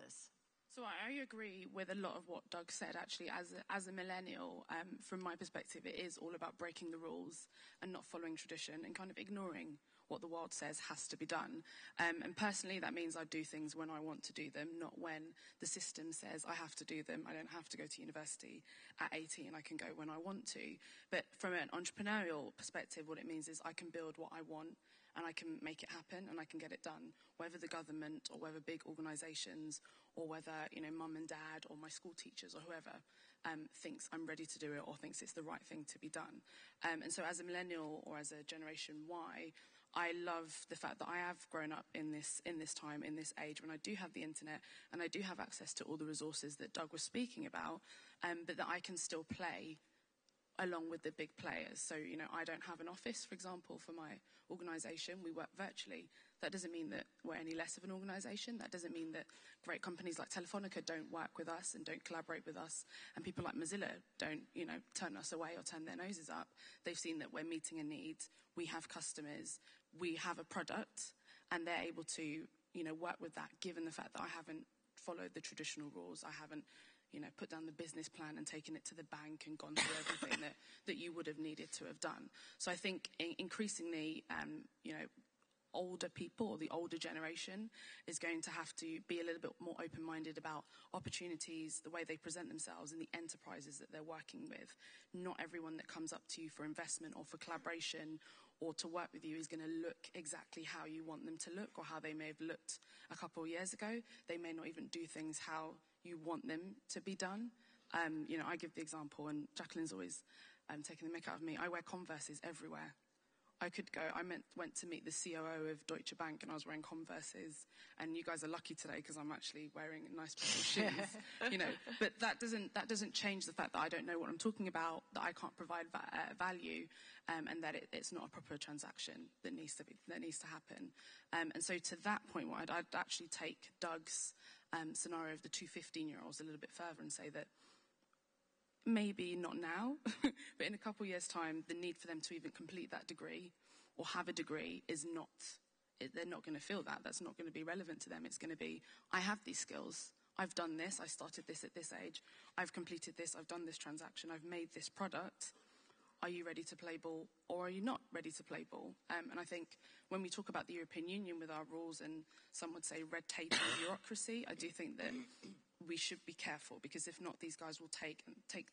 this? So I agree with a lot of what Doug said, actually. As a millennial, from my perspective, it is all about breaking the rules and not following tradition and kind of ignoring what the world says has to be done. And personally, that means I do things when I want to do them, not when the system says I have to do them. I don't have to go to university at 18. I can go when I want to. But from an entrepreneurial perspective, what it means is I can build what I want and I can make it happen and I can get it done, whether the government or whether big organisations or whether, mum and dad or my school teachers or whoever thinks I'm ready to do it or thinks it's the right thing to be done. And so as a millennial or as a Generation Y, I love the fact that I have grown up in this time, in this age, when I do have the internet and I do have access to all the resources that Doug was speaking about, but that I can still play along with the big players. So, I don't have an office, for example, for my organisation. We work virtually. That doesn't mean that we're any less of an organisation. That doesn't mean that great companies like Telefónica don't work with us and don't collaborate with us. And people like Mozilla don't, turn us away or turn their noses up. They've seen that we're meeting a need. We have customers. We have a product. And they're able to, work with that, given the fact that I haven't followed the traditional rules. I haven't put down the business plan and taken it to the bank and gone through everything that you would have needed to have done. So I think increasingly, older people or the older generation is going to have to be a little bit more open-minded about opportunities, the way they present themselves and the enterprises that they're working with. Not everyone that comes up to you for investment or for collaboration or to work with you is going to look exactly how you want them to look or how they may have looked a couple of years ago. They may not even do things how you want them to be done. I give the example, and Jacqueline's always taking the mick out of me. I wear Converses everywhere. I went to meet the COO of Deutsche Bank and I was wearing Converses, and you guys are lucky today because I'm actually wearing a nice pair of shoes, but that doesn't change the fact that I don't know what I'm talking about, that I can't provide value, and that it's not a proper transaction that needs to happen. And so to that point, I'd actually take Doug's scenario of the two 15-year-olds a little bit further and say that maybe not now, but in a couple of years' time, the need for them to even complete that degree or have a degree they're not going to feel that. That's not going to be relevant to them. It's going to be, I have these skills. I've done this. I started this at this age. I've completed this. I've done this transaction. I've made this product. Are you ready to play ball or are you not ready to play ball? And I think when we talk about the European Union with our rules and some would say red tape and bureaucracy, I do think that we should be careful, because if not, these guys will take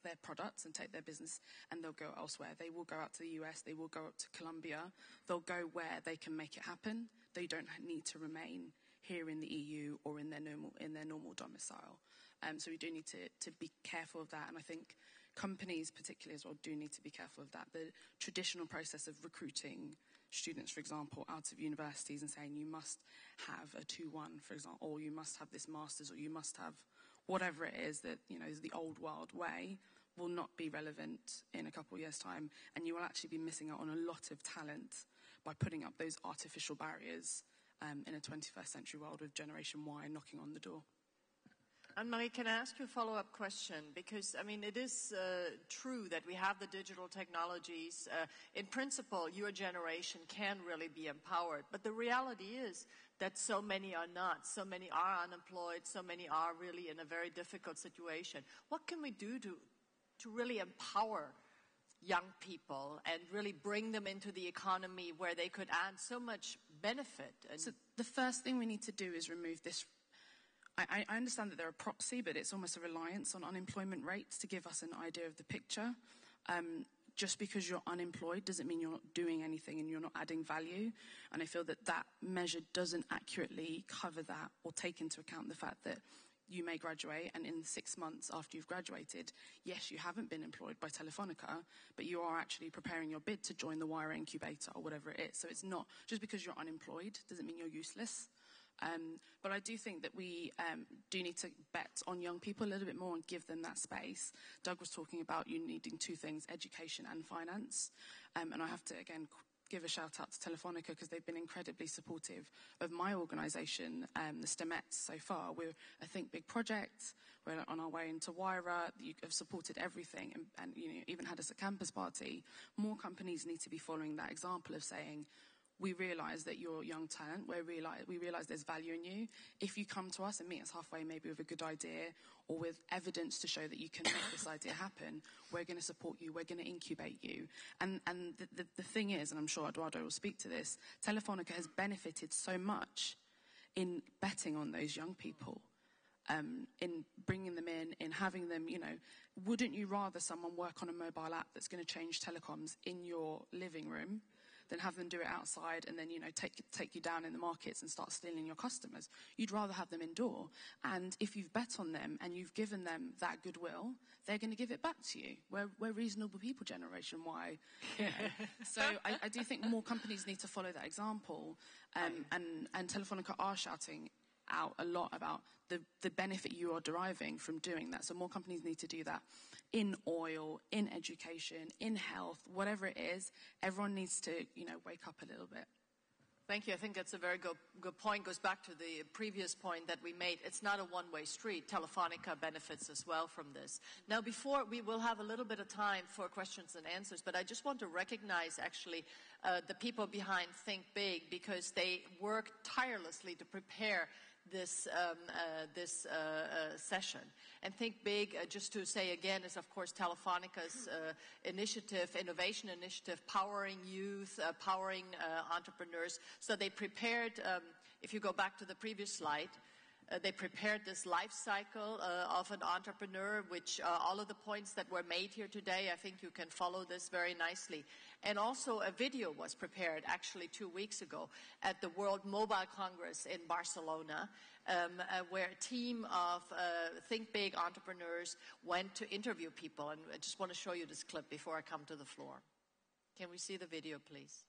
their products and take their business and they'll go elsewhere. They will go out to the US, they will go up to Colombia, they'll go where they can make it happen. They don't need to remain here in the EU or in their normal domicile. So we do need to be careful of that, and I think companies particularly as well do need to be careful of that. The traditional process of recruiting students, for example, out of universities and saying you must have a 2-1, for example, or you must have this master's, or you must have whatever it is that, is the old world way, will not be relevant in a couple of years' time, and you will actually be missing out on a lot of talent by putting up those artificial barriers in a 21st century world with Generation Y knocking on the door. And Marie, can I ask you a follow-up question? Because, it is true that we have the digital technologies. In principle, your generation can really be empowered. But the reality is that so many are not. So many are unemployed. So many are really in a very difficult situation. What can we do to really empower young people and really bring them into the economy where they could add so much benefit? So the first thing we need to do is remove this. I understand that they're a proxy, but it's almost a reliance on unemployment rates to give us an idea of the picture. Just because you're unemployed doesn't mean you're not doing anything and you're not adding value. And I feel that measure doesn't accurately cover that or take into account the fact that you may graduate, and in 6 months after you've graduated, yes, you haven't been employed by Telefónica, but you are actually preparing your bid to join the Wire incubator or whatever it is. So it's not, just because you're unemployed doesn't mean you're useless. But I do think that we do need to bet on young people a little bit more and give them that space. Doug was talking about you needing two things, education and finance. And I have to, again, give a shout out to Telefónica because they've been incredibly supportive of my organisation, the Stemettes, so far. We're a Think Big project. We're on our way into Wire. You have supported everything and even had us a campus party. More companies need to be following that example of saying, we realise that you're young talent, we realise there's value in you. If you come to us and meet us halfway, maybe with a good idea or with evidence to show that you can make this idea happen, we're going to support you, we're going to incubate you. And the thing is, and I'm sure Eduardo will speak to this, Telefónica has benefited so much in betting on those young people, in bringing them in having them, wouldn't you rather someone work on a mobile app that's going to change telecoms in your living room than have them do it outside and then, take you down in the markets and start stealing your customers? You'd rather have them indoor. And if you've bet on them and you've given them that goodwill, they're going to give it back to you. We're reasonable people generation, why? So I do think more companies need to follow that example. And Telefónica are shouting out a lot about the benefit you are deriving from doing that. So more companies need to do that in oil, in education, in health, whatever it is. Everyone needs to, wake up a little bit. Thank you. I think that's a very good point. Goes back to the previous point that we made. It's not a one-way street. Telefonica benefits as well from this. Now, before we will have a little bit of time for questions and answers, but I just want to recognize actually the people behind Think Big, because they work tirelessly to prepare this session. And Think Big, just to say again, is of course Telefonica's innovation initiative, powering youth, powering entrepreneurs. So they prepared, if you go back to the previous slide, they prepared this life cycle of an entrepreneur, which all of the points that were made here today, I think you can follow this very nicely. And also a video was prepared actually 2 weeks ago at the World Mobile Congress in Barcelona, where a team of Think Big entrepreneurs went to interview people. And I just want to show you this clip before I come to the floor. Can we see the video, please?